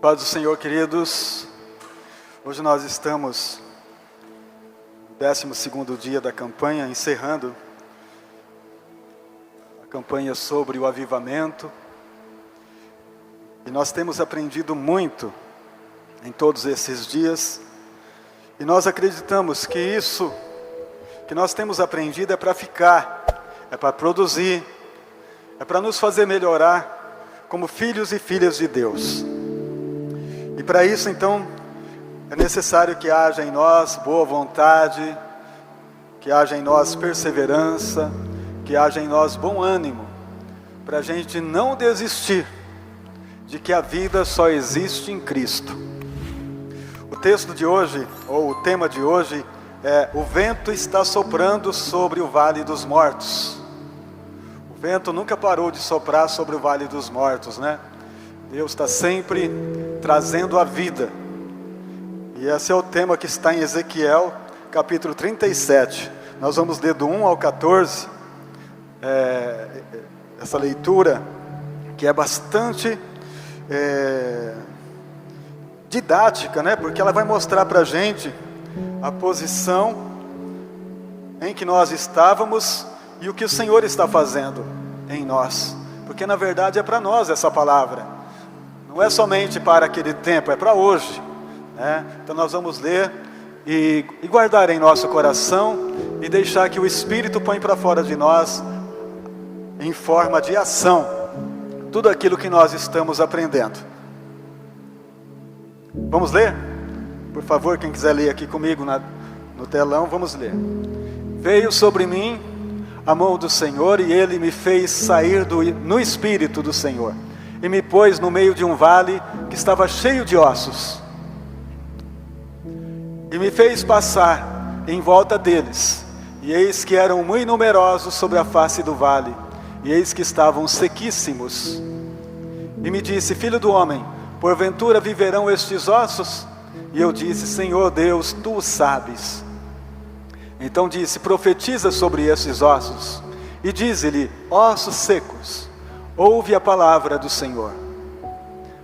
Paz do Senhor, queridos. Hoje nós estamos no 12º dia da campanha, encerrando a campanha sobre o avivamento. E nós temos aprendido muito em todos esses dias. E nós acreditamos que isso que nós temos aprendido é para ficar, é para produzir, é para nos fazer melhorar como filhos e filhas de Deus. E para isso, então, é necessário que haja em nós boa vontade, que haja em nós perseverança, que haja em nós bom ânimo, para a gente não desistir de que a vida só existe em Cristo. O texto de hoje, ou o tema de hoje, é: o vento está soprando sobre o Vale dos Mortos. O vento nunca parou de soprar sobre o Vale dos Mortos, né? Deus está sempre trazendo a vida. E esse é o tema que está em Ezequiel, capítulo 37. Nós vamos ler do 1 ao 14, essa leitura, que é bastante didática, né? Porque ela vai mostrar para a gente a posição em que nós estávamos e o que o Senhor está fazendo em nós. Porque na verdade é para nós essa palavra. Não é somente para aquele tempo, é para hoje, né? Então nós vamos ler e guardar em nosso coração e deixar que o Espírito põe para fora de nós, em forma de ação, tudo aquilo que nós estamos aprendendo. Vamos ler? Por favor, quem quiser ler aqui comigo no telão, vamos ler. Veio sobre mim a mão do Senhor e Ele me fez sair no Espírito do Senhor. E me pôs no meio de um vale que estava cheio de ossos. E me fez passar em volta deles. E eis que eram muito numerosos sobre a face do vale. E eis que estavam sequíssimos. E me disse: filho do homem, porventura viverão estes ossos? E eu disse: Senhor Deus, tu o sabes. Então disse: profetiza sobre estes ossos. E dize-lhe: ossos secos, ouve a palavra do Senhor.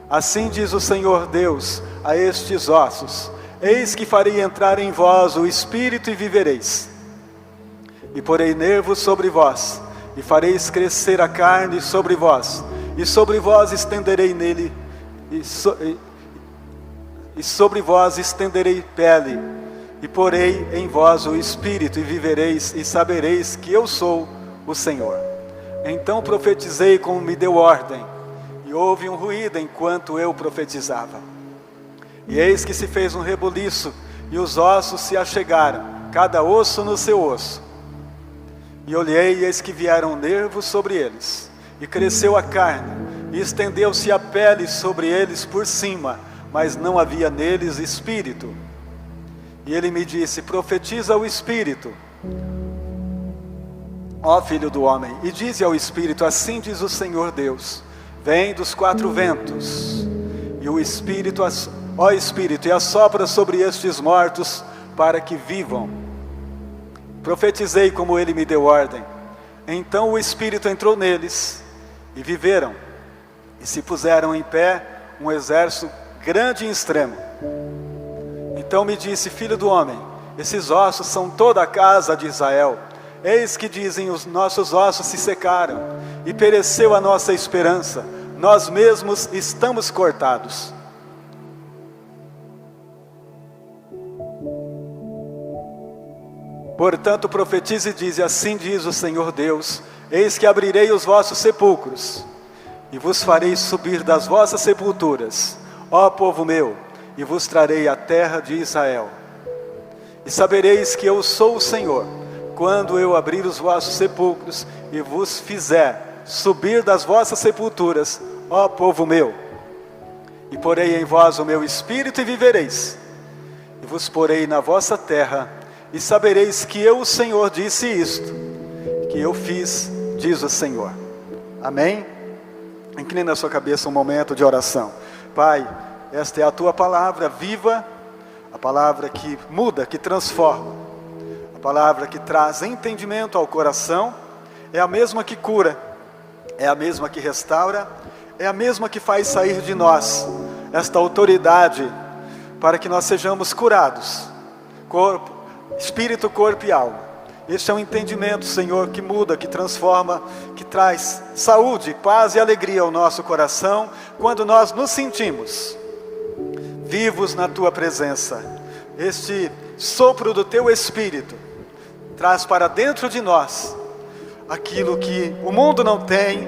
Assim diz o Senhor Deus a estes ossos: eis que farei entrar em vós o Espírito e vivereis. E porei nervos sobre vós, e fareis crescer a carne sobre vós, e sobre vós estenderei nele, e sobre vós estenderei pele, e porei em vós o Espírito, e vivereis, e sabereis que eu sou o Senhor. Então profetizei como me deu ordem, e houve um ruído enquanto eu profetizava. E eis que se fez um rebuliço, e os ossos se achegaram, cada osso no seu osso. E olhei, e eis que vieram nervos sobre eles, e cresceu a carne, e estendeu-se a pele sobre eles por cima, mas não havia neles espírito. E ele me disse: profetiza o Espírito, ó filho do homem, e dize ao Espírito: assim diz o Senhor Deus, vem dos quatro ventos, e o Espírito, ó Espírito, e assopra sobre estes mortos, para que vivam. Profetizei como ele me deu ordem. Então o Espírito entrou neles, e viveram, e se puseram em pé um exército grande e extremo. Então me disse: filho do homem, esses ossos são toda a casa de Israel. Eis que dizem: os nossos ossos se secaram, e pereceu a nossa esperança, nós mesmos estamos cortados. Portanto profetize e dize: assim diz o Senhor Deus, eis que abrirei os vossos sepulcros, e vos farei subir das vossas sepulturas, ó povo meu, e vos trarei a terra de Israel. E sabereis que eu sou o Senhor, quando eu abrir os vossos sepulcros, e vos fizer subir das vossas sepulturas, ó povo meu. E porei em vós o meu Espírito, e vivereis. E vos porei na vossa terra, e sabereis que eu, o Senhor, disse isto, que eu fiz, diz o Senhor. Amém? Incline a sua cabeça um momento de oração. Pai, esta é a tua palavra viva, a palavra que muda, que transforma, a palavra que traz entendimento ao coração, é a mesma que cura, é a mesma que restaura, é a mesma que faz sair de nós esta autoridade para que nós sejamos curados, corpo, espírito, corpo e alma. Este é um entendimento, Senhor, que muda, que transforma, que traz saúde, paz e alegria ao nosso coração, quando nós nos sentimos vivos na Tua presença. Este sopro do Teu Espírito traz para dentro de nós aquilo que o mundo não tem,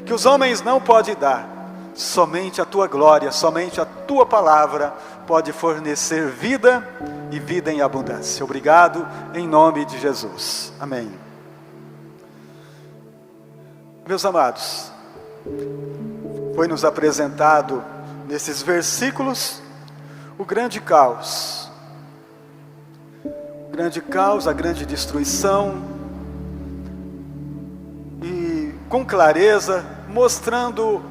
que os homens não podem dar. Somente a Tua glória, somente a Tua palavra pode fornecer vida e vida em abundância. Obrigado, em nome de Jesus. Amém. Meus amados, foi nos apresentado nesses versículos o grande caos. O grande caos, a grande destruição, e com clareza mostrando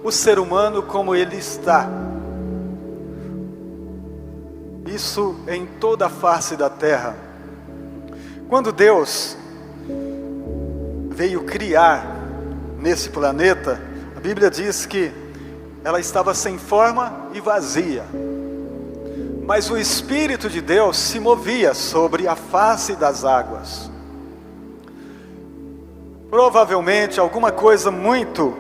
o ser humano como ele está. Isso em toda a face da terra. Quando Deus veio criar nesse planeta, a Bíblia diz que ela estava sem forma e vazia. Mas o Espírito de Deus se movia sobre a face das águas. Provavelmente alguma coisa muito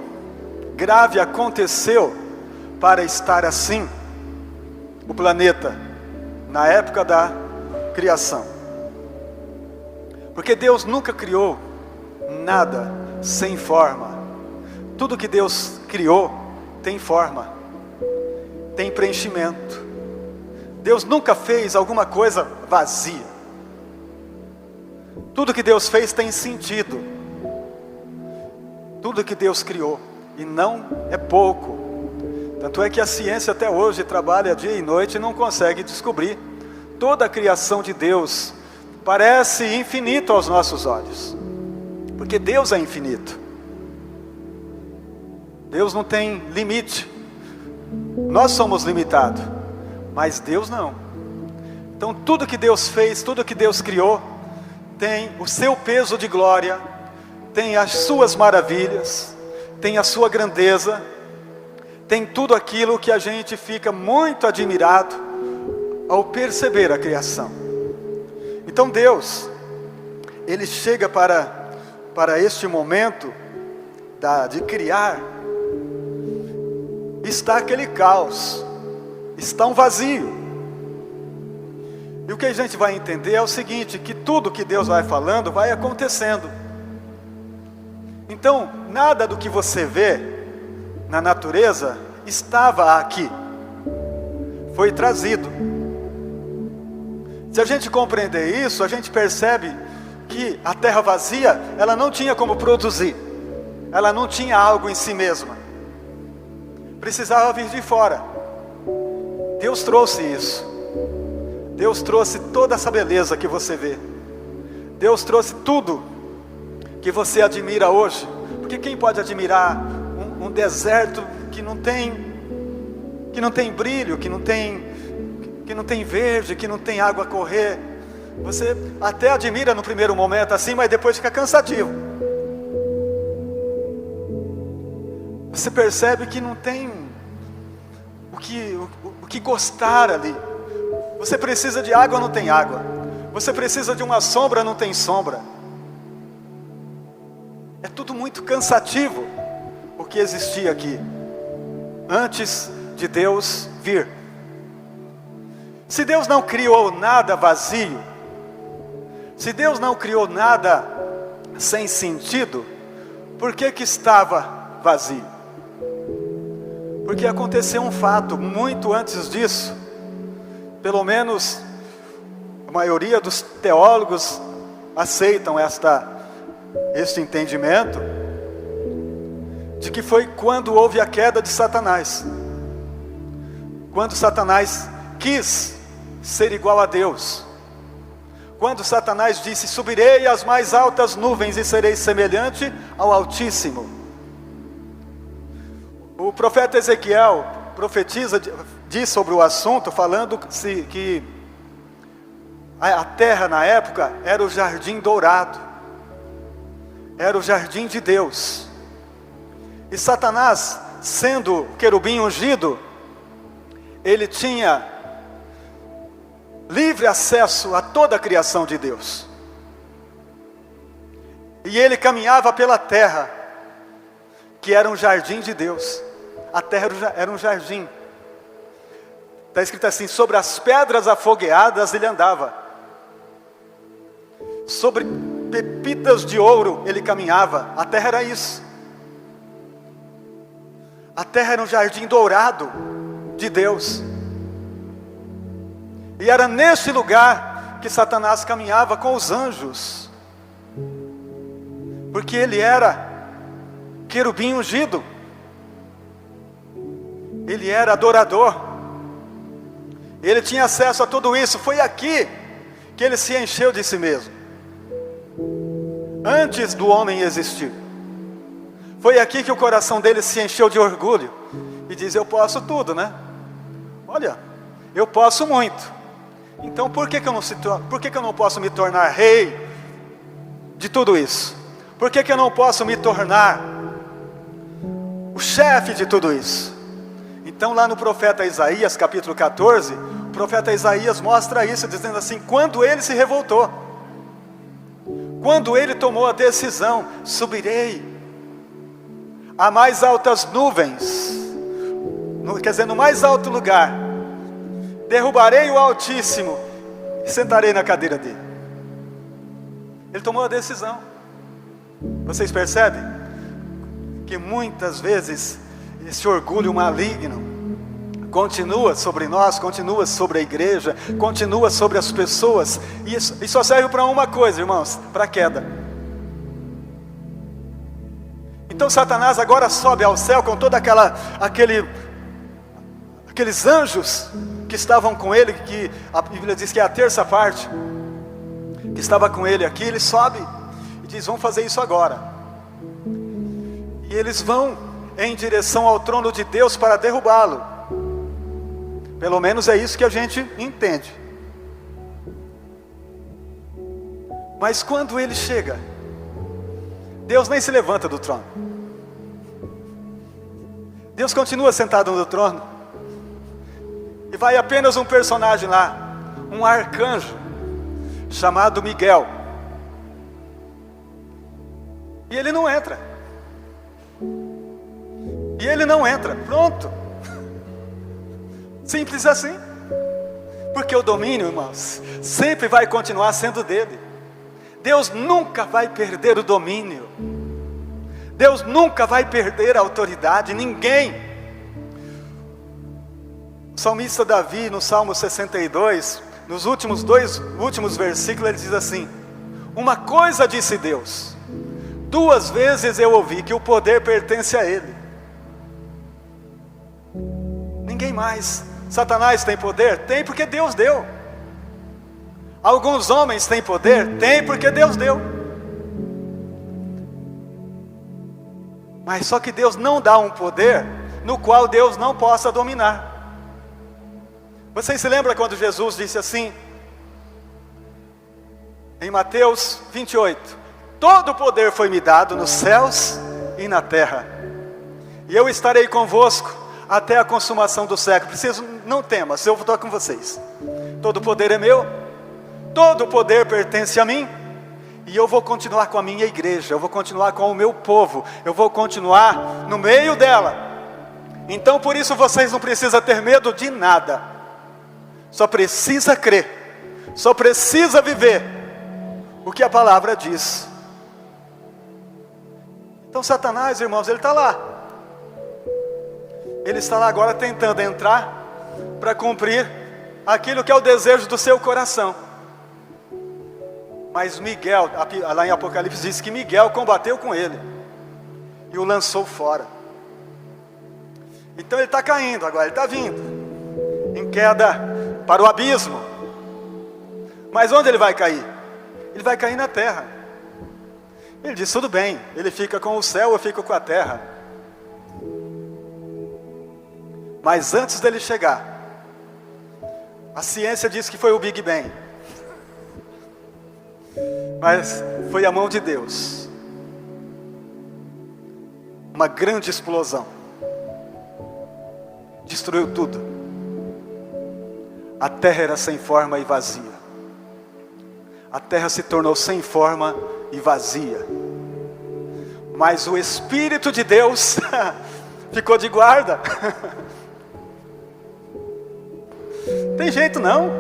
grave aconteceu para estar assim o planeta na época da criação. Porque Deus nunca criou nada sem forma. Tudo que Deus criou tem forma, tem preenchimento. Deus nunca fez alguma coisa vazia. Tudo que Deus fez tem sentido. Tudo que Deus criou, e não é pouco. Tanto é que a ciência até hoje trabalha dia e noite e não consegue descobrir. Toda a criação de Deus parece infinito aos nossos olhos, porque Deus é infinito. Deus não tem limite. Nós somos limitados, mas Deus não. Então tudo que Deus fez, tudo que Deus criou, tem o seu peso de glória, tem as suas maravilhas, tem a sua grandeza, tem tudo aquilo que a gente fica muito admirado ao perceber a criação. Então Deus, Ele chega para este momento de criar, está aquele caos, está um vazio. E o que a gente vai entender é o seguinte, que tudo que Deus vai falando vai acontecendo. Então, nada do que você vê na natureza estava aqui, foi trazido. Se a gente compreender isso, a gente percebe que a terra vazia, ela não tinha como produzir, ela não tinha algo em si mesma, precisava vir de fora. Deus trouxe isso, Deus trouxe toda essa beleza que você vê, Deus trouxe tudo que você admira hoje. Porque quem pode admirar um deserto que não tem brilho, que não tem verde, que não tem água a correr? Você até admira no primeiro momento assim, mas depois fica cansativo. Você percebe que não tem o que gostar ali. Você precisa de água, não tem água. Você precisa de uma sombra, não tem sombra. É tudo muito cansativo o que existia aqui, antes de Deus vir. Se Deus não criou nada vazio, se Deus não criou nada sem sentido, por que estava vazio? Porque aconteceu um fato muito antes disso. Pelo menos a maioria dos teólogos aceitam este entendimento, de que foi quando houve a queda de Satanás. Quando Satanás quis ser igual a Deus. Quando Satanás disse: subirei às mais altas nuvens e serei semelhante ao Altíssimo. O profeta Ezequiel diz sobre o assunto, falando que a terra na época era o jardim dourado, era o jardim de Deus. E Satanás, sendo querubim ungido, ele tinha livre acesso a toda a criação de Deus. E ele caminhava pela terra, que era um jardim de Deus. A terra era um jardim. Está escrito assim: sobre as pedras afogueadas ele andava, sobre pepitas de ouro ele caminhava. A terra era isso. A terra era um jardim dourado de Deus. E era nesse lugar que Satanás caminhava com os anjos, porque ele era querubim ungido, ele era adorador, ele tinha acesso a tudo isso. Foi aqui que ele se encheu de si mesmo, antes do homem existir. Foi aqui que o coração dele se encheu de orgulho e diz: eu posso tudo, né? Olha, eu posso muito. Então por que eu não posso me tornar rei de tudo isso? Por que eu não posso me tornar o chefe de tudo isso? Então lá no profeta Isaías, capítulo 14, o profeta Isaías mostra isso, dizendo assim: quando ele se revoltou, quando ele tomou a decisão: subirei a mais altas nuvens, no mais alto lugar, derrubarei o Altíssimo e sentarei na cadeira dele. Ele tomou a decisão. Vocês percebem que muitas vezes esse orgulho maligno continua sobre nós, continua sobre a igreja, continua sobre as pessoas, e só serve para uma coisa, irmãos: para a queda. Então Satanás agora sobe ao céu com toda aqueles anjos que estavam com ele, que a Bíblia diz que é a terça parte, que estava com ele aqui. Ele sobe e diz: vamos fazer isso agora. E eles vão em direção ao trono de Deus para derrubá-lo. Pelo menos é isso que a gente entende. Mas quando ele chega, Deus nem se levanta do trono. Deus continua sentado no trono. E vai apenas um personagem lá, um arcanjo, chamado Miguel. E ele não entra. E ele não entra, pronto. Simples assim. Porque o domínio, irmãos, sempre vai continuar sendo dele. Deus nunca vai perder o domínio. Deus nunca vai perder a autoridade, ninguém. O salmista Davi, no Salmo 62, nos últimos versículos, ele diz assim: uma coisa disse Deus, 2 vezes eu ouvi que o poder pertence a Ele. Ninguém mais. Satanás tem poder? Tem, porque Deus deu. Alguns homens têm poder? Tem, porque Deus deu. Mas só que Deus não dá um poder no qual Deus não possa dominar. Vocês se lembram quando Jesus disse assim, em Mateus 28, todo o poder foi me dado nos céus e na terra, e eu estarei convosco até a consumação do século. Não temas, eu estou com vocês. Todo o poder é meu, todo o poder pertence a mim, e eu vou continuar com a minha igreja, eu vou continuar com o meu povo, eu vou continuar no meio dela. Então por isso vocês não precisam ter medo de nada. Só precisa crer, só precisa viver o que a palavra diz. Então Satanás, irmãos, ele está lá. Ele está lá agora tentando entrar para cumprir aquilo que é o desejo do seu coração. Mas Miguel, lá em Apocalipse diz que Miguel combateu com ele e o lançou fora. Então ele está caindo agora, ele está vindo em queda para o abismo. Mas onde ele vai cair? Ele vai cair na terra. Ele diz: tudo bem, ele fica com o céu, eu fico com a terra. Mas antes dele chegar, a ciência diz que foi o Big Bang. Mas foi a mão de Deus. Uma grande explosão. Destruiu tudo. a terra era sem forma e vazia. A terra se tornou sem forma e vazia. Mas o Espírito de Deus ficou de guarda. Tem jeito não.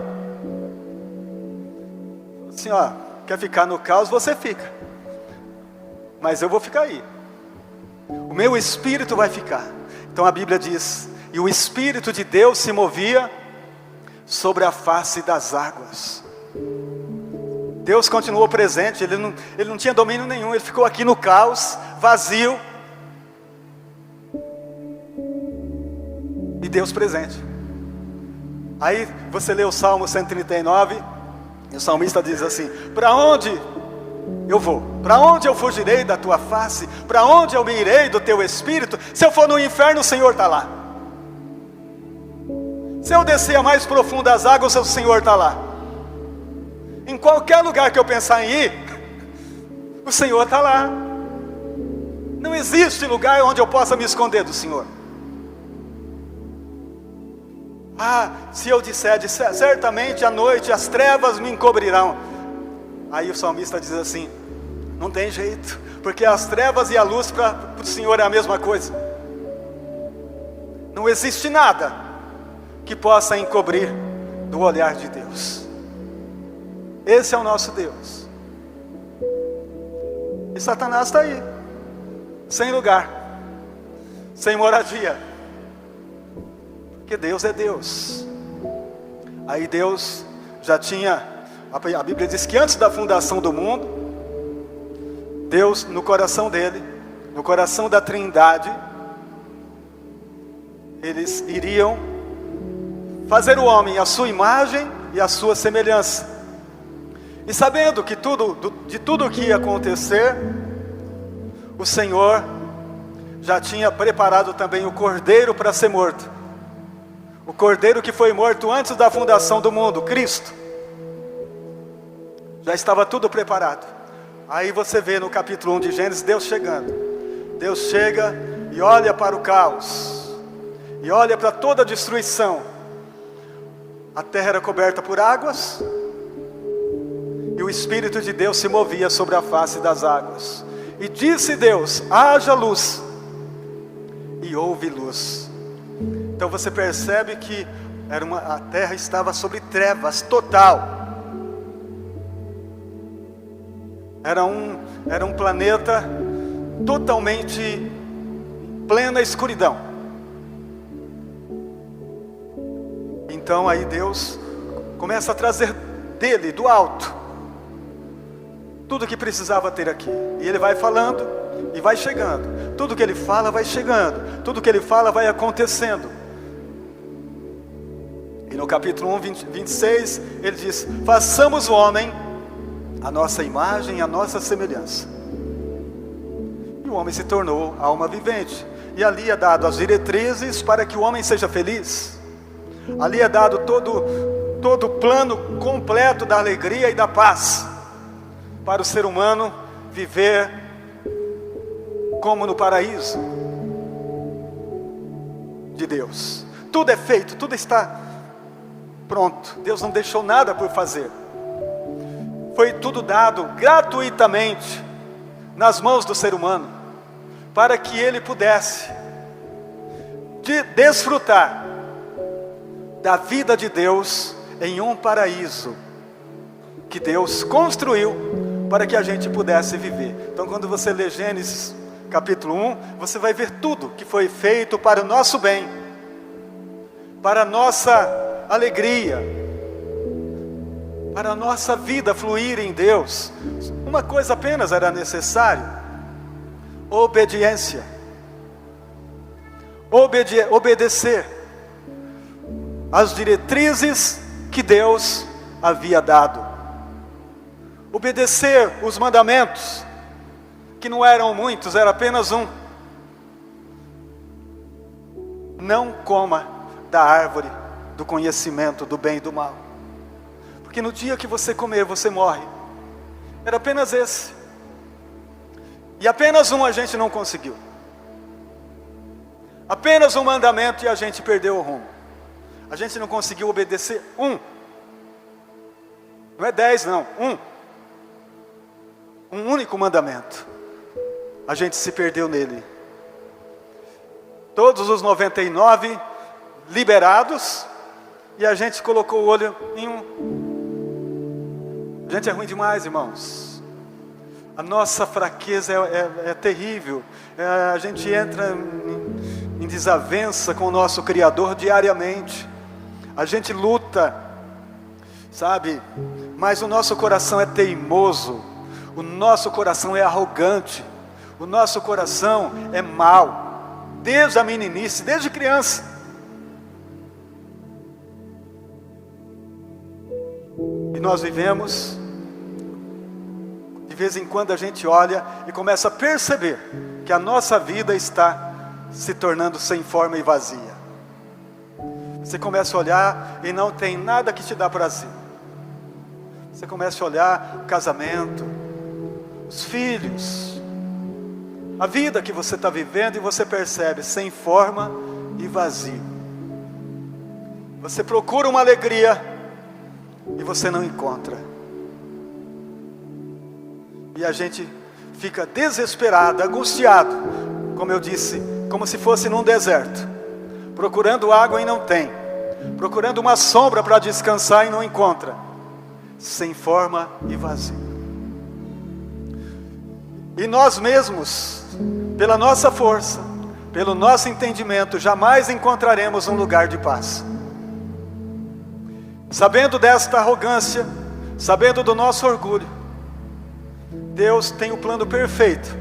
Assim, ó, quer ficar no caos, você fica. Mas eu vou ficar aí. O meu Espírito vai ficar. Então a Bíblia diz: e o Espírito de Deus se movia sobre a face das águas. Deus continuou presente, ele não tinha domínio nenhum, ele ficou aqui no caos, vazio. E Deus presente. Aí você lê o Salmo 139, e o salmista diz assim: para onde eu vou? Para onde eu fugirei da tua face? Para onde eu me irei do teu Espírito? Se eu for no inferno, o Senhor está lá. Se eu descer a mais profunda das águas, o Senhor está lá. Em qualquer lugar que eu pensar em ir, o Senhor está lá. Não existe lugar onde eu possa me esconder do Senhor. Se eu disser, certamente à noite as trevas me encobrirão. Aí o salmista diz assim: não tem jeito, porque as trevas e a luz para o Senhor é a mesma coisa. Não existe nada que possa encobrir do olhar de Deus. Esse é o nosso Deus. E Satanás está aí, sem lugar, sem moradia, porque Deus é Deus. Aí Deus já tinha, a Bíblia diz que antes da fundação do mundo, Deus no coração dele, no coração da Trindade, eles iriam fazer o homem à sua imagem e à sua semelhança. E sabendo que de tudo o que ia acontecer, o Senhor já tinha preparado também o cordeiro para ser morto. O cordeiro que foi morto antes da fundação do mundo, Cristo. Já estava tudo preparado. Aí você vê no capítulo 1 de Gênesis, Deus chegando. Deus chega e olha para o caos. E olha para toda a destruição. A terra era coberta por águas. E o Espírito de Deus se movia sobre a face das águas. E disse Deus: haja luz. E houve luz. Então você percebe que a terra estava sobre trevas total. Era um planeta totalmente em plena escuridão. Então aí Deus começa a trazer dele, do alto, tudo que precisava ter aqui. E ele vai falando e vai chegando. Tudo que ele fala vai chegando. Tudo que ele fala vai acontecendo. E no capítulo 1, 26, ele diz: façamos o homem a nossa imagem, a nossa semelhança. E o homem se tornou alma vivente. E ali é dado as diretrizes para que o homem seja feliz. Ali é dado todo o plano completo da alegria e da paz, para o ser humano viver como no paraíso de Deus. Tudo é feito, tudo está pronto. Deus não deixou nada por fazer. Foi tudo dado gratuitamente nas mãos do ser humano, para que ele pudesse desfrutar da vida de Deus em um paraíso que Deus construiu para que a gente pudesse viver. Então quando você lê Gênesis capítulo 1, você vai ver tudo que foi feito para o nosso bem, para a nossa alegria, para a nossa vida fluir em Deus. Uma coisa apenas era necessária: obediência. Obedecer às diretrizes que Deus havia dado. Obedecer os mandamentos, que não eram muitos, era apenas um: não coma da árvore do conhecimento do bem e do mal, porque no dia que você comer, você morre. Era apenas esse. E apenas um a gente não conseguiu. Apenas um mandamento e a gente perdeu o rumo. A gente não conseguiu obedecer um. Não é 10 não, um. Um único mandamento. A gente se perdeu nele. Todos os 99 liberados, e a gente colocou o olho em um. A gente é ruim demais, irmãos. A nossa fraqueza é terrível. A gente entra em desavença com o nosso Criador diariamente. A gente luta, sabe? Mas o nosso coração é teimoso. O nosso coração é arrogante. O nosso coração é mau. Desde a meninice, desde criança. E nós vivemos, de vez em quando a gente olha e começa a perceber que a nossa vida está se tornando sem forma e vazia. Você começa a olhar e não tem nada que te dá prazer. Você começa a olhar o casamento, os filhos, a vida que você está vivendo, e você percebe sem forma e vazio. Você procura uma alegria e você não encontra. E a gente fica desesperado, angustiado, como eu disse, como se fosse num deserto, procurando água e não tem, procurando uma sombra para descansar e não encontra, sem forma e vazio. E nós mesmos, pela nossa força, pelo nosso entendimento, jamais encontraremos um lugar de paz. Sabendo desta arrogância, sabendo do nosso orgulho, Deus tem o plano perfeito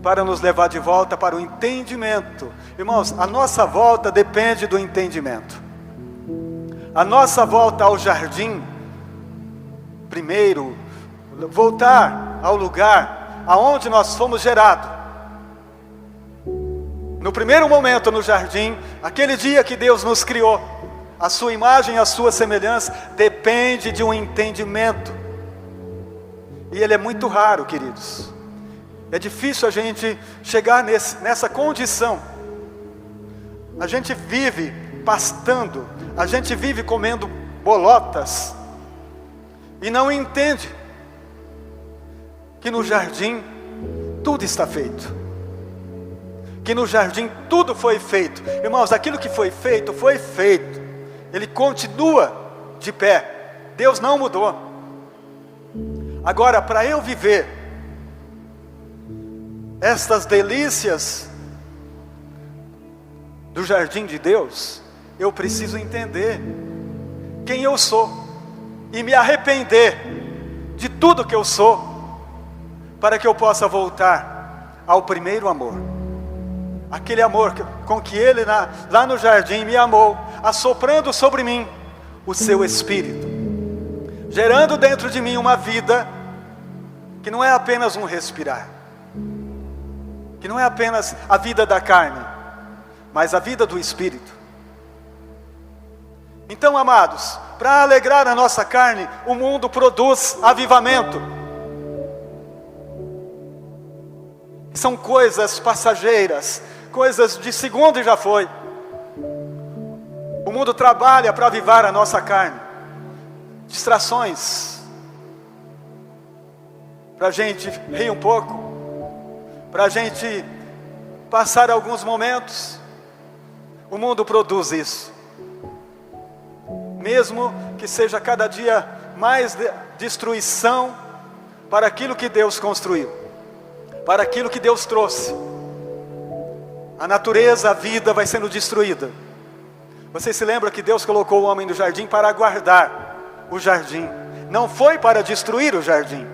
para nos levar de volta para o entendimento. Irmãos, a nossa volta depende do entendimento. A nossa volta ao jardim, primeiro, voltar ao lugar aonde nós fomos gerados. No primeiro momento no jardim, aquele dia que Deus nos criou, a sua imagem e a sua semelhança, depende de um entendimento. E ele é muito raro, queridos. É difícil a gente chegar nessa condição. A gente vive pastando, a gente vive comendo bolotas, e não entende que no jardim tudo está feito. Que no jardim tudo foi feito. Irmãos, aquilo que foi feito, foi feito. Ele continua de pé. Deus não mudou. Agora, para eu viver estas delícias do jardim de Deus, eu preciso entender quem eu sou e me arrepender de tudo que eu sou, para que eu possa voltar ao primeiro amor. Aquele amor com que Ele lá no jardim me amou, assoprando sobre mim o seu Espírito, gerando dentro de mim uma vida que não é apenas um respirar, que não é apenas a vida da carne, mas a vida do Espírito. Então, amados, para alegrar a nossa carne, o mundo produz avivamento. São coisas passageiras, coisas de segundo e já foi. O mundo trabalha para avivar a nossa carne. Distrações, para a gente rir um pouco, para a gente passar alguns momentos. O mundo produz isso. Mesmo que seja cada dia mais destruição para aquilo que Deus construiu, para aquilo que Deus trouxe. A natureza, a vida vai sendo destruída. Vocês se lembram que Deus colocou o homem no jardim para guardar o jardim, não foi para destruir o jardim.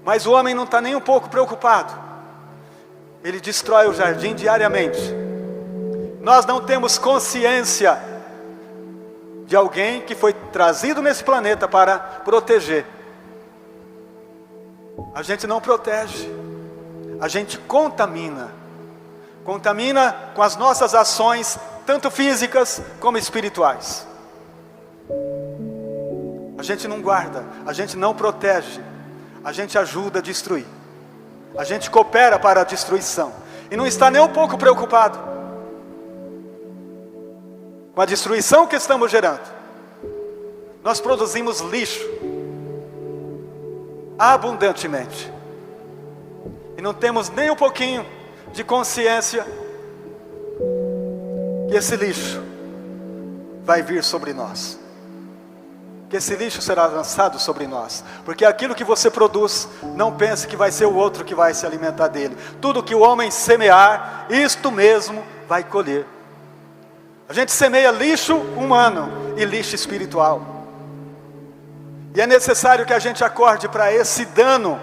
Mas o homem não está nem um pouco preocupado. Ele destrói o jardim diariamente. Nós não temos consciência de alguém que foi trazido nesse planeta para proteger. A gente não protege, a gente contamina. Contamina com as nossas ações, tanto físicas como espirituais. A gente não guarda, a gente não protege, a gente ajuda a destruir. A gente coopera para a destruição. E não está nem um pouco preocupado. com a destruição que estamos gerando, nós produzimos lixo abundantemente. E não temos nem um pouquinho de consciência que esse lixo vai vir sobre nós. Que esse lixo será lançado sobre nós. Porque aquilo que você produz, não pense que vai ser o outro que vai se alimentar dele. Tudo que o homem semear, isto mesmo vai colher. A gente semeia lixo humano e lixo espiritual. E é necessário que a gente acorde para esse dano.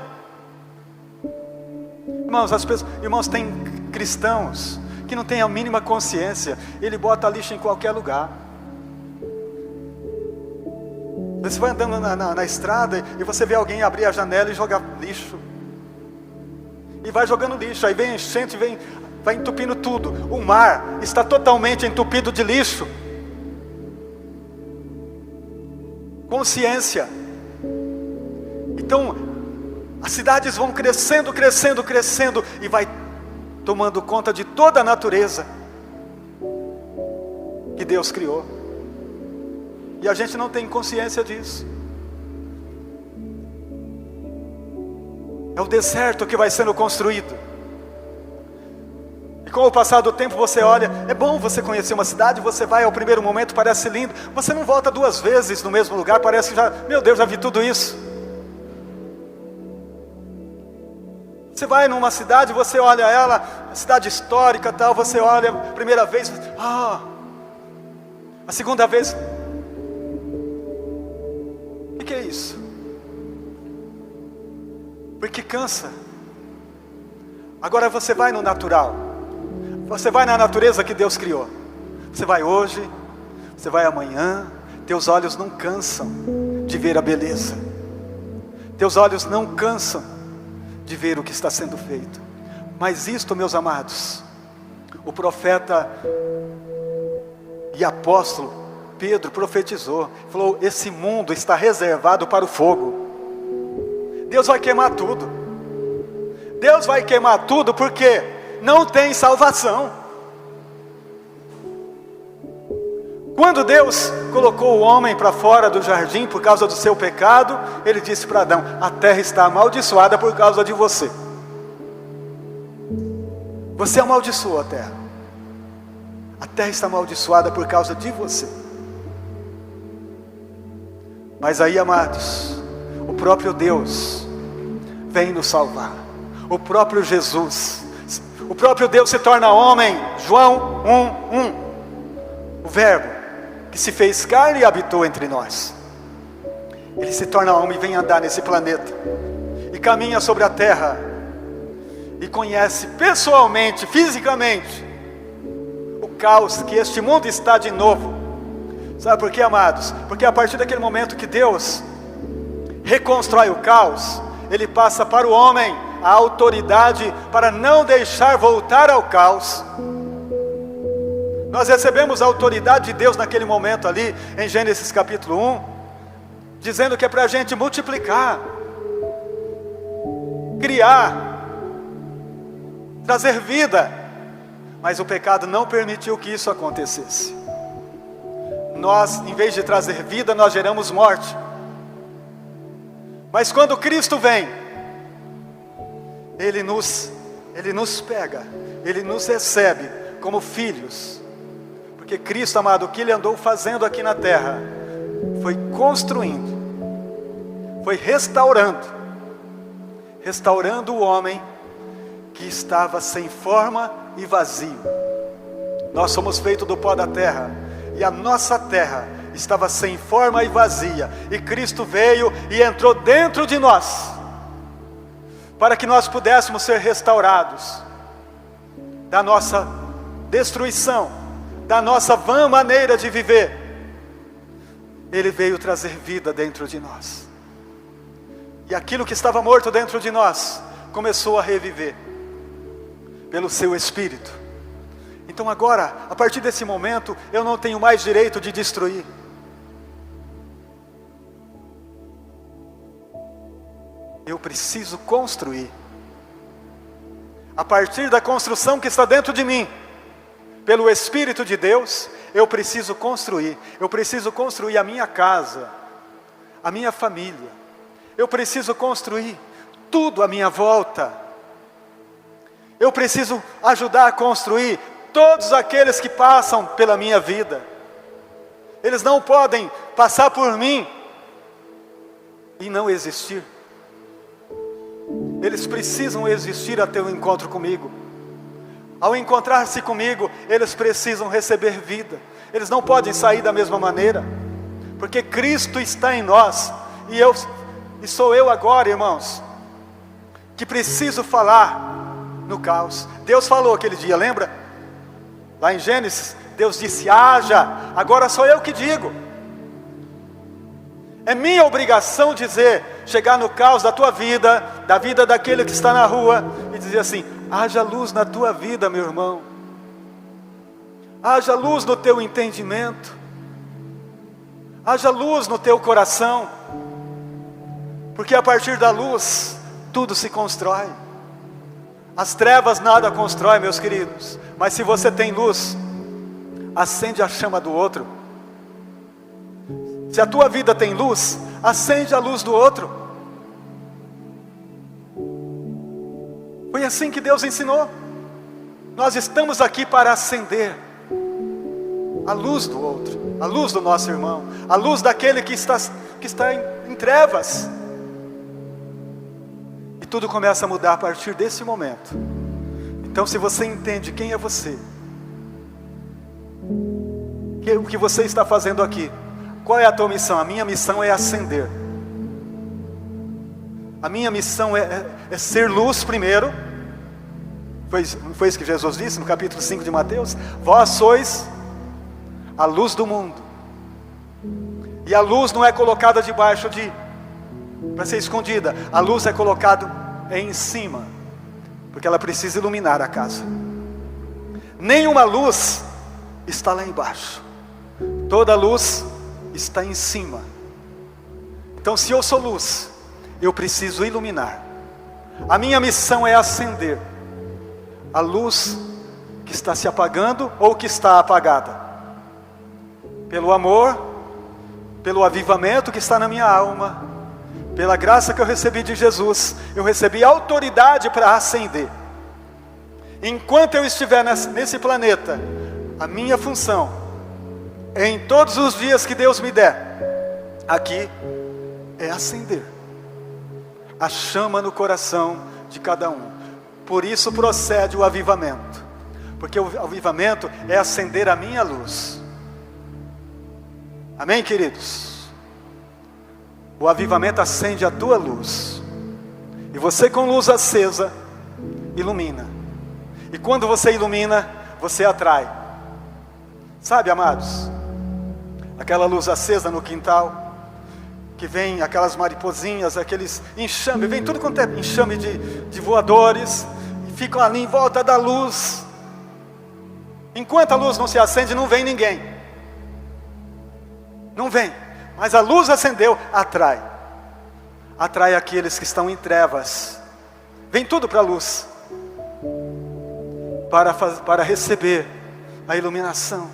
Irmãos, tem cristãos que não têm a mínima consciência. Ele bota lixo em qualquer lugar. Você vai andando na estrada e você vê alguém abrir a janela e jogar lixo. E vai jogando lixo. Aí vem enchente, vai entupindo tudo. O mar está totalmente entupido de lixo. Consciência. Então, as cidades vão crescendo, crescendo, crescendo, e vai tomando conta de toda a natureza que Deus criou. E a gente não tem consciência disso. É o deserto que vai sendo construído. E com o passar do tempo você olha, é bom você conhecer uma cidade, você vai ao primeiro momento, parece lindo, você não volta 2 vezes no mesmo lugar, parece que já, meu Deus, já vi tudo isso. Você vai numa cidade, você olha ela, cidade histórica tal, você olha a primeira vez, a segunda vez, o que é isso? Porque cansa. Agora você vai no natural, você vai na natureza que Deus criou. Você vai hoje, você vai amanhã, teus olhos não cansam de ver a beleza. Teus olhos não cansam de ver o que está sendo feito. Mas isto, meus amados, o profeta e apóstolo Pedro profetizou, falou: esse mundo está reservado para o fogo. Deus vai queimar tudo. Deus vai queimar tudo porque não tem salvação. Quando Deus colocou o homem para fora do jardim por causa do seu pecado, Ele disse para Adão: a terra está amaldiçoada por causa de você. Você amaldiçoou a terra. A terra está amaldiçoada por causa de você. Mas aí, amados, o próprio Deus vem nos salvar. O próprio Jesus, o próprio Deus se torna homem. João 1:1. O verbo que se fez carne e habitou entre nós. Ele se torna homem e vem andar nesse planeta. E caminha sobre a terra. E conhece pessoalmente, fisicamente, o caos que este mundo está de novo. Sabe por quê, amados? Porque a partir daquele momento que Deus reconstrói o caos, Ele passa para o homem a autoridade para não deixar voltar ao caos. Nós recebemos a autoridade de Deus naquele momento ali, em Gênesis capítulo 1, dizendo que é para a gente multiplicar, criar, trazer vida. Mas o pecado não permitiu que isso acontecesse. Nós, em vez de trazer vida, nós geramos morte. Mas quando Cristo vem, Ele nos pega, Ele nos recebe como filhos. Porque Cristo, amado, o que Ele andou fazendo aqui na terra, foi construindo, foi restaurando o homem que estava sem forma e vazio. Nós somos feitos do pó da terra, e a nossa terra estava sem forma e vazia, e Cristo veio e entrou dentro de nós, para que nós pudéssemos ser restaurados da nossa destruição, da nossa vã maneira de viver. Ele veio trazer vida dentro de nós, e aquilo que estava morto dentro de nós começou a reviver pelo seu Espírito. Então agora, a partir desse momento, eu não tenho mais direito de destruir. Eu preciso construir. A partir da construção que está dentro de mim, pelo Espírito de Deus, eu preciso construir a minha casa, a minha família, eu preciso construir tudo à minha volta, eu preciso ajudar a construir todos aqueles que passam pela minha vida. Eles não podem passar por mim e não existir. Eles precisam existir até o encontro comigo. Ao encontrar-se comigo, eles precisam receber vida. Eles não podem sair da mesma maneira, porque Cristo está em nós. E sou eu agora, irmãos, que preciso falar no caos. Deus falou aquele dia, lembra? Lá em Gênesis, Deus disse: haja. Agora sou eu que digo. É minha obrigação dizer, chegar no caos da tua vida, da vida daquele que está na rua, e dizer assim: haja luz na tua vida, meu irmão. Haja luz no teu entendimento. Haja luz no teu coração. Porque a partir da luz, tudo se constrói. As trevas nada constrói, meus queridos. Mas se você tem luz, acende a chama do outro. Se a tua vida tem luz, acende a luz do outro. Foi assim que Deus ensinou. Nós estamos aqui para acender a luz do outro, a luz do nosso irmão, a luz daquele que está em trevas. E tudo começa a mudar a partir desse momento. Então, se você entende quem é você, o que você está fazendo aqui, qual é a tua missão? A minha missão é acender. A minha missão é ser luz primeiro. Foi isso que Jesus disse no capítulo 5 de Mateus? Vós sois a luz do mundo. E a luz não é colocada debaixo para ser escondida. A luz é colocada em cima, porque ela precisa iluminar a casa. Nenhuma luz está lá embaixo. Toda luz está em cima. Então, se eu sou luz, eu preciso iluminar. A minha missão é acender a luz que está se apagando ou que está apagada. Pelo amor, pelo avivamento que está na minha alma, pela graça que eu recebi de Jesus, eu recebi autoridade para acender. Enquanto eu estiver nesse planeta, a minha função, em todos os dias que Deus me der, aqui, é acender a chama no coração de cada um. Por isso procede o avivamento, porque o avivamento é acender a minha luz. Amém, queridos? O avivamento acende a tua luz, e você, com luz acesa, ilumina. E quando você ilumina, você atrai. Sabe, amados, aquela luz acesa no quintal, que vem aquelas mariposinhas, aqueles enxame, vem tudo quanto é enxame de voadores, e ficam ali em volta da luz. Enquanto a luz não se acende, não vem ninguém. Não vem. Mas a luz acendeu, atrai. Atrai aqueles que estão em trevas. Vem tudo para a luz, para receber a iluminação.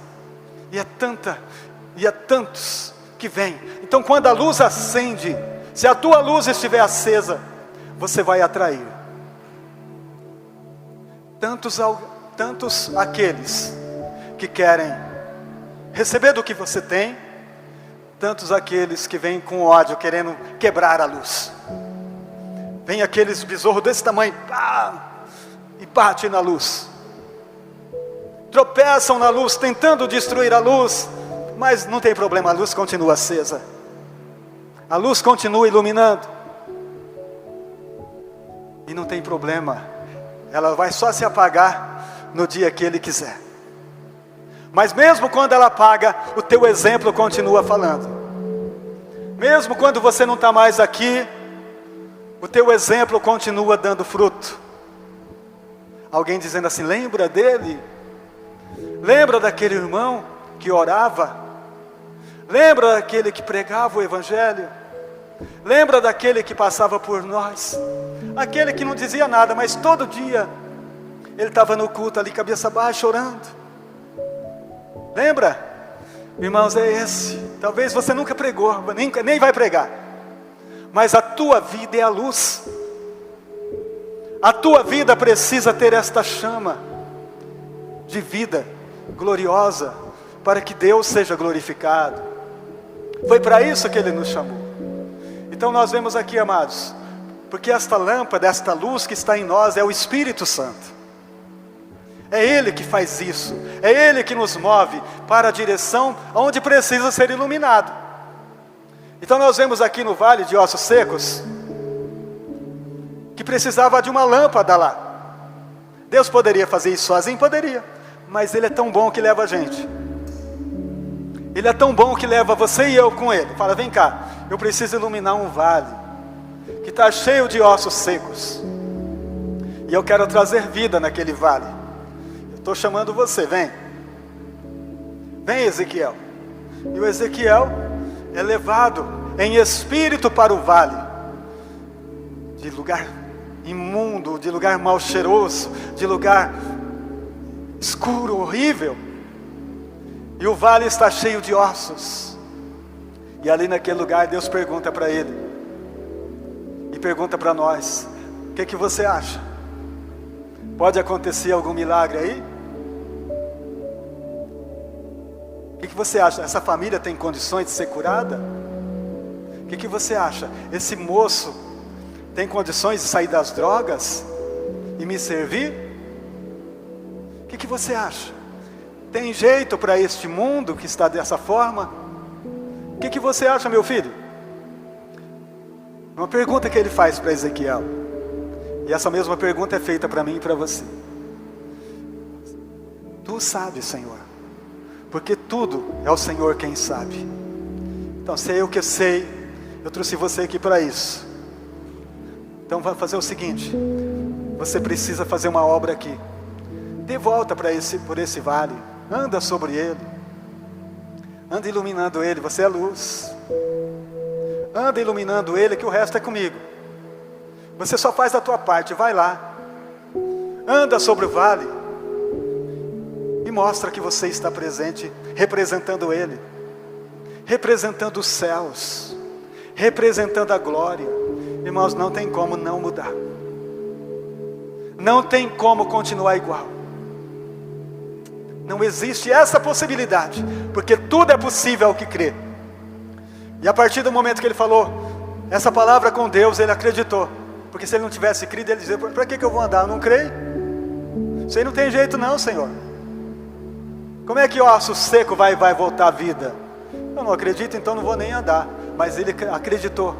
E é tantos que vêm. Então, quando a luz acende, se a tua luz estiver acesa, você vai atrair tantos aqueles que querem receber do que você tem, tantos aqueles que vêm com ódio, querendo quebrar a luz. Vem aqueles besouros desse tamanho, e bate na luz. Tropeçam na luz, tentando destruir a luz, mas não tem problema, a luz continua acesa. A luz continua iluminando. E não tem problema, ela vai só se apagar no dia que Ele quiser. Mas mesmo quando ela apaga, o teu exemplo continua falando. Mesmo quando você não está mais aqui, o teu exemplo continua dando fruto. Alguém dizendo assim: lembra dele? Lembra daquele irmão que orava? Lembra daquele que pregava o Evangelho? Lembra daquele que passava por nós? Aquele que não dizia nada, mas todo dia ele estava no culto ali, cabeça baixa, orando. Lembra? Irmãos, é esse. Talvez você nunca pregou, nem vai pregar. Mas a tua vida é a luz. A tua vida precisa ter esta chama de vida gloriosa, para que Deus seja glorificado. Foi para isso que Ele nos chamou. Então nós vemos aqui, amados, porque esta lâmpada, esta luz que está em nós é o Espírito Santo. É Ele que faz isso. É Ele que nos move para a direção onde precisa ser iluminado. Então nós vemos aqui no Vale de Ossos Secos que precisava de uma lâmpada lá. Deus poderia fazer isso sozinho? Poderia. Mas Ele é tão bom que leva a gente. Ele é tão bom que leva você e eu com Ele. Fala, vem cá, eu preciso iluminar um vale que está cheio de ossos secos. E eu quero trazer vida naquele vale. Eu estou chamando você, vem. Vem, Ezequiel. E o Ezequiel é levado em espírito para o vale, de lugar imundo, de lugar mal cheiroso, de lugar escuro, horrível. E o vale está cheio de ossos. E ali naquele lugar Deus pergunta para ele, e pergunta para nós: o que você acha? Pode acontecer algum milagre aí? O que você acha? Essa família tem condições de ser curada? O que você acha? Esse moço tem condições de sair das drogas e me servir? O que você acha? Tem jeito para este mundo que está dessa forma? O que você acha, meu filho? Uma pergunta que ele faz para Ezequiel. E essa mesma pergunta é feita para mim e para você. Tu sabes, Senhor, porque tudo é o Senhor quem sabe. Então, se é eu que sei, eu trouxe você aqui para isso. Então, vai fazer o seguinte: você precisa fazer uma obra aqui. Dê volta por esse vale. Anda sobre ele. Anda iluminando ele. Você é luz. Anda iluminando ele, que o resto é comigo. Você só faz a tua parte. Vai lá. Anda sobre o vale. E mostra que você está presente, representando ele. Representando os céus. Representando a glória. Irmãos, não tem como não mudar. Não tem como continuar igual. Não existe essa possibilidade, porque tudo é possível ao que crê. E a partir do momento que ele falou essa palavra com Deus, ele acreditou. Porque se ele não tivesse crido, ele dizia: para que eu vou andar? Eu não creio. Isso aí não tem jeito não, Senhor. Como é que o osso seco vai voltar à vida? Eu não acredito, então não vou nem andar. Mas ele acreditou,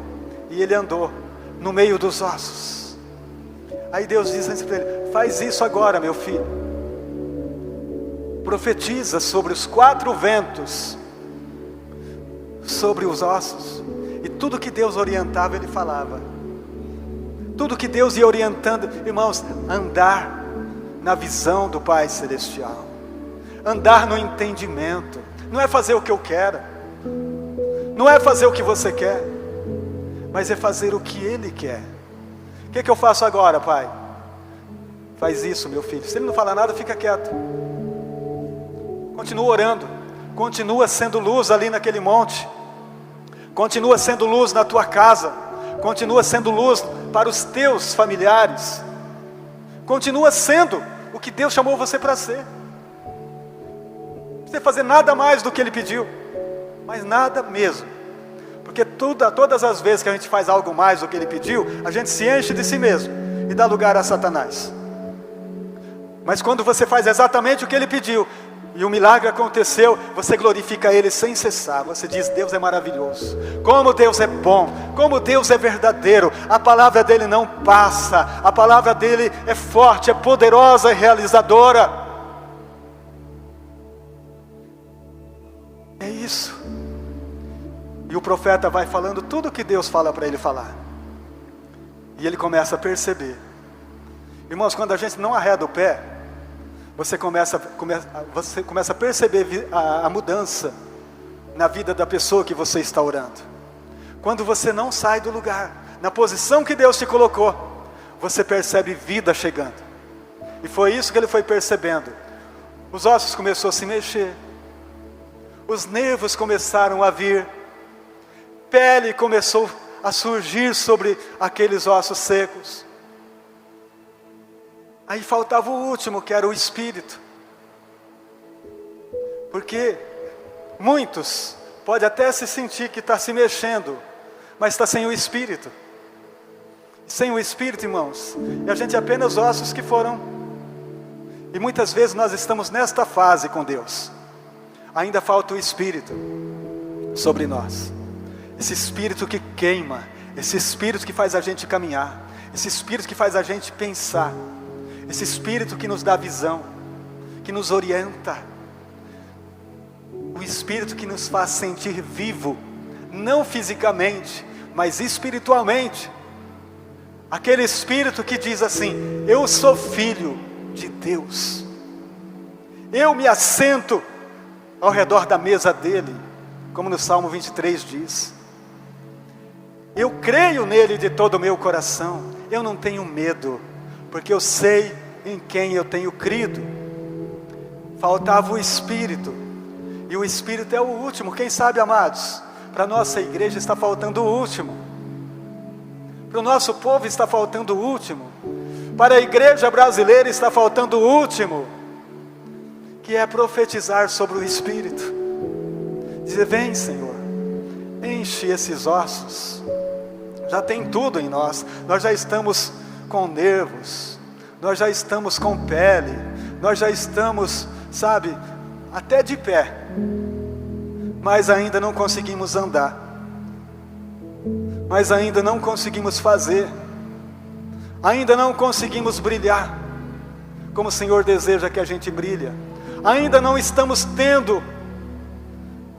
e ele andou no meio dos ossos. Aí Deus diz assim para ele: faz isso agora, meu filho. Profetiza sobre os 4 ventos, sobre os ossos. E tudo que Deus orientava, ele falava. Tudo que Deus ia orientando, irmãos, andar na visão do Pai Celestial, andar no entendimento. Não é fazer o que eu quero, não é fazer o que você quer, mas é fazer o que Ele quer. O que eu faço agora, Pai? Faz isso, meu filho. Se Ele não falar nada, fica quieto. Continua orando, continua sendo luz ali naquele monte, continua sendo luz na tua casa, continua sendo luz para os teus familiares, continua sendo o que Deus chamou você para ser. Não precisa fazer nada mais do que Ele pediu, mas nada mesmo, porque todas as vezes que a gente faz algo mais do que Ele pediu, a gente se enche de si mesmo e dá lugar a Satanás. Mas quando você faz exatamente o que Ele pediu, e o milagre aconteceu, você glorifica Ele sem cessar. Você diz: Deus é maravilhoso, como Deus é bom, como Deus é verdadeiro. A palavra dEle não passa, a palavra dEle é forte, é poderosa e realizadora. É isso. E o profeta vai falando tudo o que Deus fala para ele falar. E ele começa a perceber. Irmãos, quando a gente não arreda o pé, você começa a perceber a mudança na vida da pessoa que você está orando. Quando você não sai do lugar, na posição que Deus te colocou, você percebe vida chegando. E foi isso que ele foi percebendo. Os ossos começaram a se mexer. os nervos começaram a vir, pele começou a surgir sobre aqueles ossos secos. Aí faltava o último, que era o espírito. Porque muitos podem até se sentir que está se mexendo, mas está sem o espírito. Sem o espírito, irmãos, e a gente é apenas ossos que foram. E muitas vezes nós estamos nesta fase com Deus. Ainda falta o espírito sobre nós. Esse espírito que queima, esse espírito que faz a gente caminhar, esse espírito que faz a gente pensar, esse espírito que nos dá visão, que nos orienta, o espírito que nos faz sentir vivo, não fisicamente, mas espiritualmente. Aquele espírito que diz assim: eu sou filho de Deus, eu me assento ao redor da mesa dele, como no Salmo 23 diz. Eu creio nele de todo o meu coração, eu não tenho medo, porque eu sei em quem eu tenho crido. Faltava o espírito, e o espírito é o último. Quem sabe, amados, para a nossa igreja está faltando o último, para o nosso povo está faltando o último, para a igreja brasileira está faltando o último, que é profetizar sobre o espírito. Dizer: vem, Senhor, enche esses ossos. Já tem tudo em nós, nós já estamos com nervos, nós já estamos com pele, nós já estamos, sabe, até de pé, mas ainda não conseguimos andar, mas ainda não conseguimos fazer, ainda não conseguimos brilhar como o Senhor deseja que a gente brilhe, ainda não estamos tendo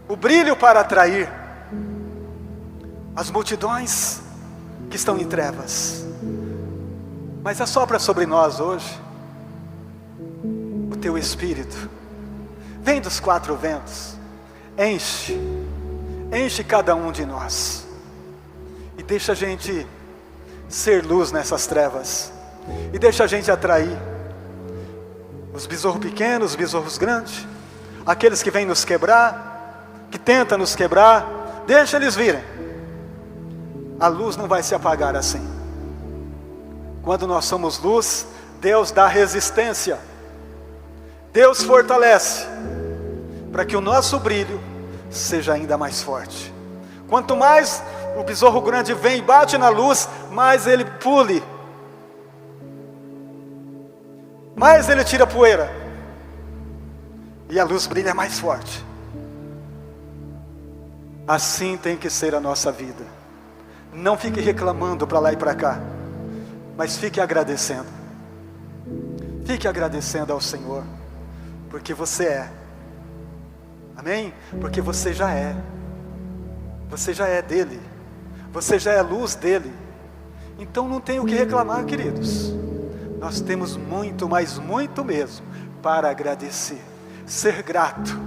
o brilho para atrair as multidões que estão em trevas. Mas assopra sobre nós hoje o teu espírito, vem dos quatro ventos, enche cada um de nós, e deixa a gente ser luz nessas trevas, e deixa a gente atrair os besouros pequenos, os besouros grandes, aqueles que vêm nos quebrar, que tentam nos quebrar, deixa eles virem. A luz não vai se apagar assim. Quando nós somos luz, Deus dá resistência, Deus fortalece, para que o nosso brilho seja ainda mais forte. Quanto mais o besouro grande vem e bate na luz, mais ele pule, mais ele tira poeira, e a luz brilha mais forte. Assim tem que ser a nossa vida. Não fique reclamando para lá e para cá, mas fique agradecendo. Fique agradecendo ao Senhor, porque você é. Amém? Porque você já é. Você já é dele. Você já é luz dele. Então não tem o que reclamar, queridos. Nós temos muito, mas muito mesmo, para agradecer. Ser grato.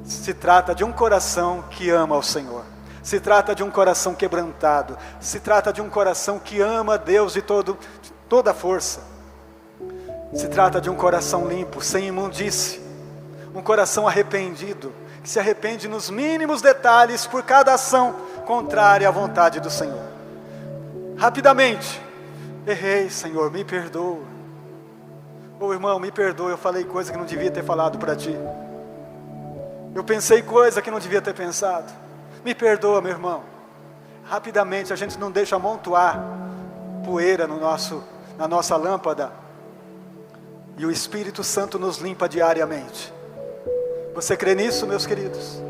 Se trata de um coração que ama ao Senhor. Se trata de um coração quebrantado. Se trata de um coração que ama a Deus de toda a força. Se trata de um coração limpo, sem imundície. Um coração arrependido, que se arrepende nos mínimos detalhes por cada ação contrária à vontade do Senhor. Rapidamente: errei, Senhor, me perdoa. Ô irmão, me perdoa, eu falei coisa que não devia ter falado para ti. Eu pensei coisa que não devia ter pensado. Me perdoa, meu irmão. Rapidamente, a gente não deixa amontoar poeira na nossa lâmpada, e o Espírito Santo nos limpa diariamente. Você crê nisso, meus queridos?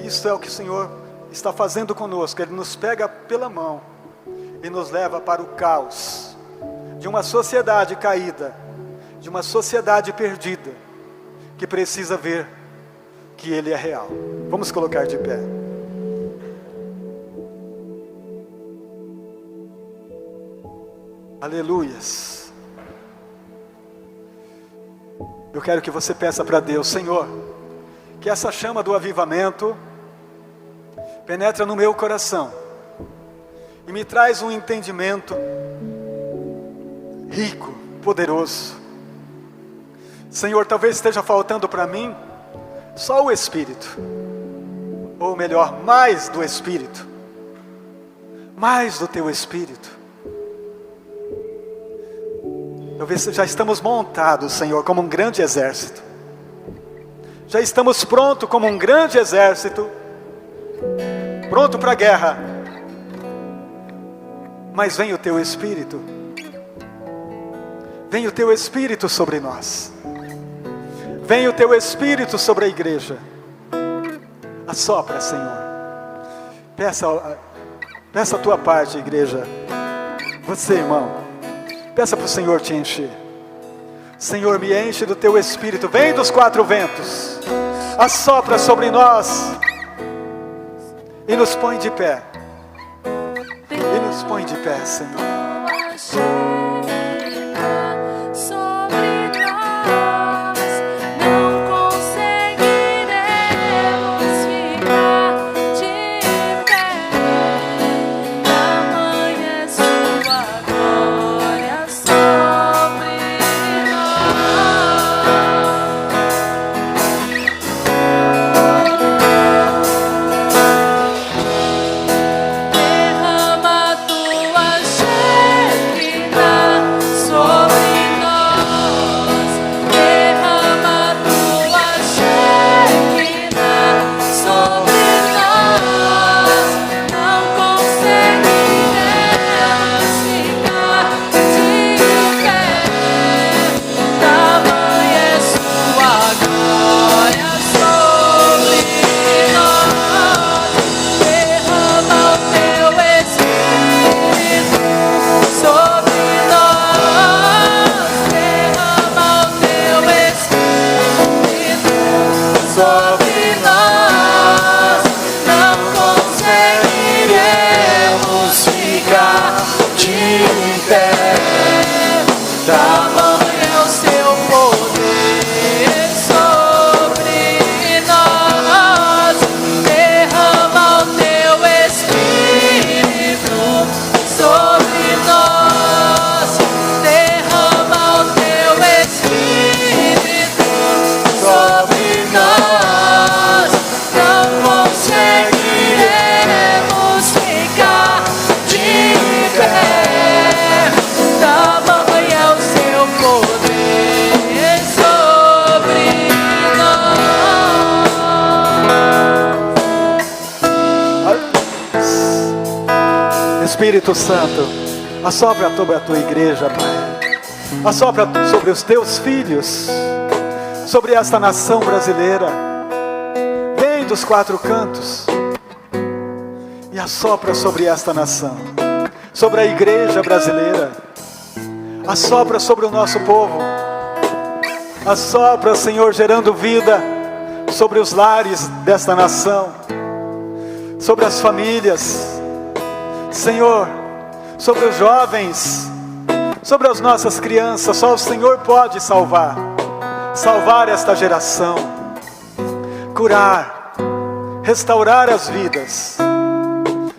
Isso é o que o Senhor está fazendo conosco. Ele nos pega pela mão e nos leva para o caos de uma sociedade caída, de uma sociedade perdida, que precisa ver que Ele é real. Vamos colocar de pé. Aleluias. Eu quero que você peça para Deus: Senhor, que essa chama do avivamento penetra no meu coração e me traz um entendimento rico, poderoso. Senhor, talvez esteja faltando para mim Só o Espírito. Ou melhor, mais do Espírito. Mais do teu Espírito. Talvez já estamos montados, Senhor, como um grande exército. Já estamos prontos como um grande exército. Pronto para a guerra. Mas vem o teu Espírito. Vem o teu Espírito sobre nós. Vem o teu Espírito sobre a igreja. Assopra, Senhor. Peça a tua parte, igreja. Você, irmão, peça para o Senhor te encher. Senhor, me enche do teu Espírito. Vem dos quatro ventos. Assopra sobre nós. E nos põe de pé. E nos põe de pé, Senhor. Espírito Santo, assopra sobre a tua igreja, Pai. Assopra sobre os teus filhos, sobre esta nação brasileira. Vem dos quatro cantos e assopra sobre esta nação, sobre a igreja brasileira. Assopra sobre o nosso povo. Assopra, Senhor, gerando vida sobre os lares desta nação, sobre as famílias, Senhor, sobre os jovens, sobre as nossas crianças. Só o Senhor pode salvar esta geração, curar, restaurar as vidas.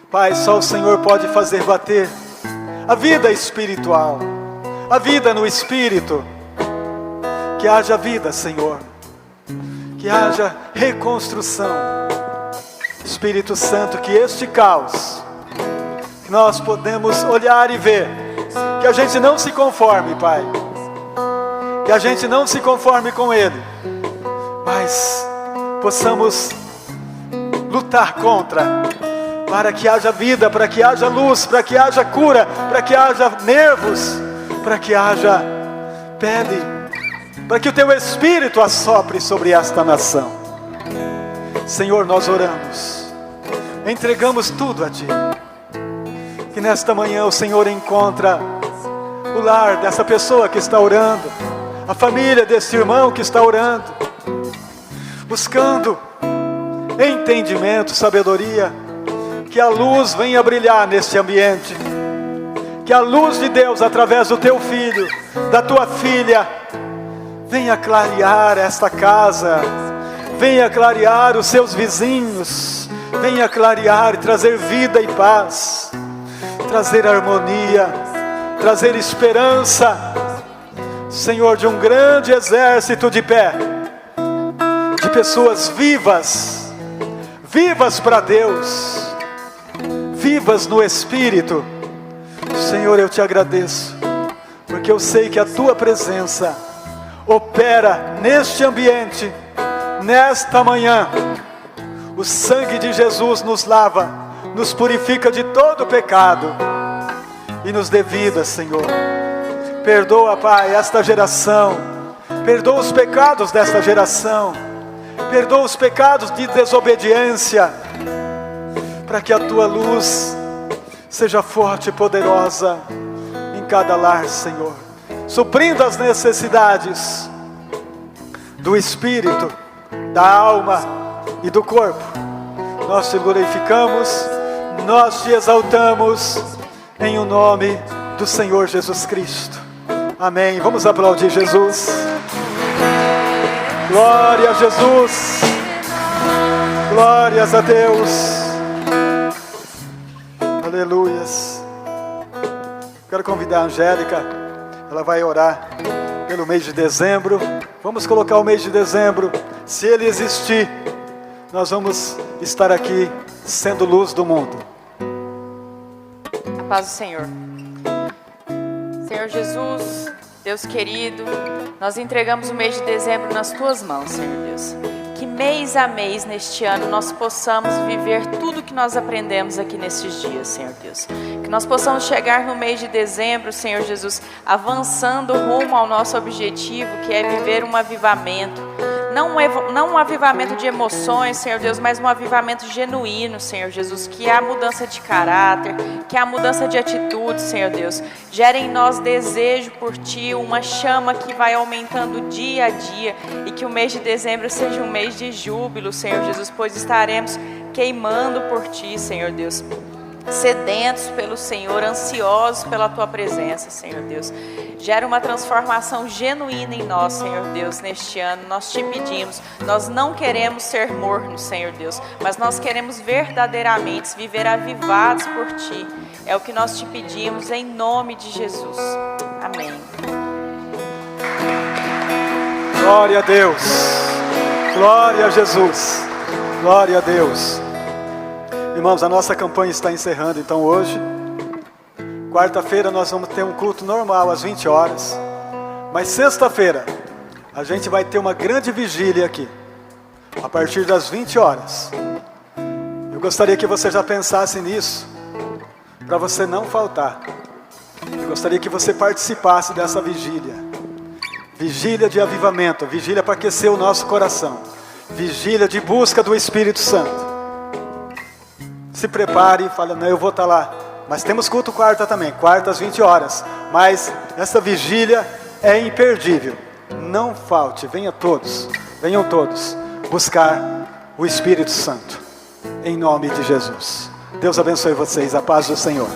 Pai, só o Senhor pode fazer bater a vida espiritual, a vida no Espírito. Que haja vida, Senhor, que haja reconstrução. Espírito Santo, que este caos nós podemos olhar e ver, que a gente não se conforme, Pai, que a gente não se conforme com ele, mas possamos lutar contra, para que haja vida, para que haja luz, para que haja cura, para que haja nervos, para que haja pele, para que o teu Espírito assopre sobre esta nação. Senhor, nós oramos, entregamos tudo a Ti. Que nesta manhã o Senhor encontra o lar dessa pessoa que está orando, a família desse irmão que está orando, buscando entendimento, sabedoria. Que a luz venha brilhar neste ambiente, que a luz de Deus, através do teu filho, da tua filha, venha clarear esta casa, venha clarear os seus vizinhos, venha clarear e trazer vida e paz, trazer harmonia, trazer esperança, Senhor, de um grande exército de pé, de pessoas vivas, vivas para Deus, vivas no Espírito. Senhor, eu te agradeço, porque eu sei que a tua presença opera neste ambiente, nesta manhã. O sangue de Jesus nos lava, nos purifica de todo pecado e nos dê vida, Senhor. Perdoa, Pai, esta geração, perdoa os pecados desta geração, perdoa os pecados de desobediência, para que a tua luz seja forte e poderosa em cada lar, Senhor, suprindo as necessidades do espírito, da alma e do corpo. Nós te glorificamos, nós te exaltamos, em o nome do Senhor Jesus Cristo. Amém. Vamos aplaudir Jesus. Glória a Jesus. Glórias a Deus. Aleluias. Quero convidar a Angélica, ela vai orar pelo mês de dezembro. Vamos colocar o mês de dezembro. Se ele existir, nós vamos estar aqui sendo luz do mundo. A paz do Senhor. Senhor Jesus, Deus querido, nós entregamos o mês de dezembro nas tuas mãos, Senhor Deus. Que mês a mês neste ano nós possamos viver tudo que nós aprendemos aqui nestes dias, Senhor Deus. Que nós possamos chegar no mês de dezembro, Senhor Jesus, avançando rumo ao nosso objetivo, que é viver um avivamento. Não um avivamento de emoções, Senhor Deus, mas um avivamento genuíno, Senhor Jesus, que é a mudança de caráter, que é a mudança de atitude, Senhor Deus. Gera em nós desejo por Ti, uma chama que vai aumentando dia a dia, e que o mês de dezembro seja um mês de júbilo, Senhor Jesus, pois estaremos queimando por Ti, Senhor Deus. Sedentos pelo Senhor, ansiosos pela Tua presença, Senhor Deus. Gera uma transformação genuína em nós, Senhor Deus, neste ano. Nós te pedimos, nós não queremos ser mornos, Senhor Deus, mas nós queremos verdadeiramente viver avivados por Ti. É o que nós te pedimos em nome de Jesus. Amém. Glória a Deus. Glória a Jesus. Glória a Deus. Irmãos, a nossa campanha está encerrando, então hoje, quarta-feira, nós vamos ter um culto normal às 20 horas. Mas sexta-feira, a gente vai ter uma grande vigília aqui, a partir das 20 horas. Eu gostaria que você já pensasse nisso, para você não faltar. Eu gostaria que você participasse dessa vigília. Vigília de avivamento, vigília para aquecer o nosso coração. Vigília de busca do Espírito Santo. Se prepare e fale, não, eu vou estar lá. Mas temos culto quarta também, quarta às 20 horas. Mas essa vigília é imperdível. Não falte, venham todos buscar o Espírito Santo. Em nome de Jesus. Deus abençoe vocês, a paz do Senhor.